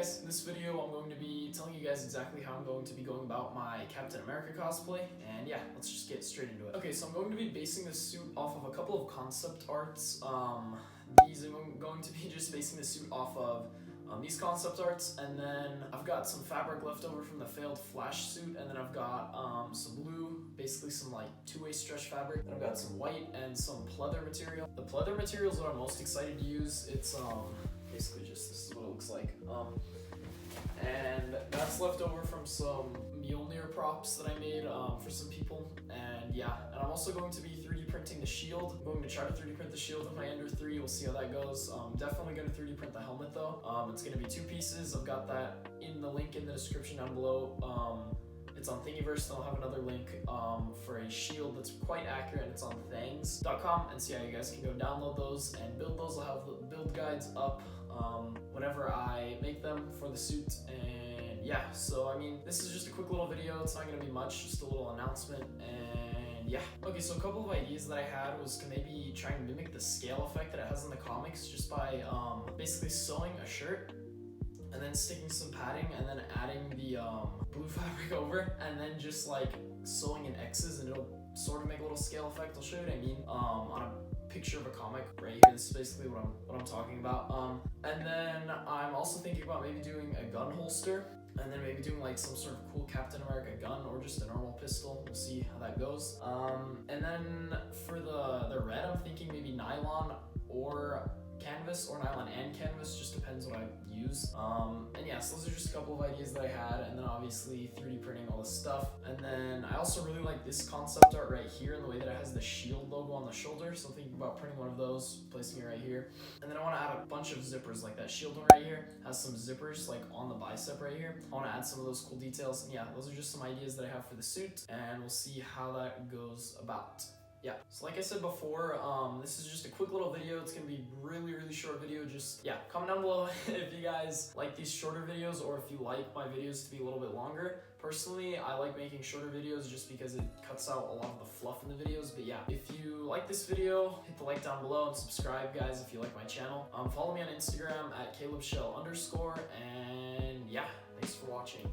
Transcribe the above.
guys, in this video I'm going to be telling you guys exactly how I'm going to be going about my Captain America cosplay, and yeah, let's just get straight into it. Okay, so I'm going to be basing the suit off of a couple of concept arts. I'm going to be just basing the suit off of these concept arts, and then I've got some fabric left over from the failed Flash suit, and then I've got some blue, basically some like two-way stretch fabric, and I've got some white and some pleather material. The pleather material is what I'm most excited to use. It's basically just, this is what it looks like. And that's left over from some Mjolnir props that I made for some people. And yeah, and I'm also going to be 3D printing the shield. I'm going to try to 3D print the shield with my Ender 3. We'll see how that goes. Definitely going to 3D print the helmet though. It's going to be 2 pieces. I've got that in the link in the description down below. It's on Thingiverse, and I'll have another link for a shield that's quite accurate, and it's on thangs.com, and so yeah, you guys can go download those and build those. I'll have the build guides up whenever I make them for the suit, and yeah, so I mean, this is just a quick little video. It's not going to be much, just a little announcement, and yeah. Okay, so a couple of ideas that I had was to maybe try and mimic the scale effect that it has in the comics just by basically sewing a shirt and then sticking some padding and then adding the blue fabric over, and then just like sewing in X's, and it'll sort of make a little scale effect. I'll show you what I mean on a picture of a comic right here. This is basically what I'm talking about. And then I'm also thinking about maybe doing a gun holster, and then maybe doing like some sort of cool Captain America gun or just a normal pistol. We'll see how that goes. And then for the red, I'm thinking maybe nylon or canvas, or nylon and canvas, just depends what I use. And yeah, so those are just a couple of ideas that I had, and then obviously 3D printing all this stuff. And then I also really like this concept art right here, and the way that it has the shield logo on the shoulder, so I'm thinking about printing one of those, placing it right here. And then I want to add a bunch of zippers, like that shield one right here has some zippers like on the bicep right here. I want to add some of those cool details, and yeah, those are just some ideas that I have for the suit, and we'll see how that goes about. Yeah, so like I said before, this is just a quick little video. It's gonna be really short video. Just, yeah, comment down below if you guys like these shorter videos, or if you like my videos to be a little bit longer. Personally, I like making shorter videos just because it cuts out a lot of the fluff in the videos. But yeah, if you like this video, hit the like down below, and subscribe, guys, if you like my channel. Follow me on Instagram at calebshell_, and yeah, thanks for watching.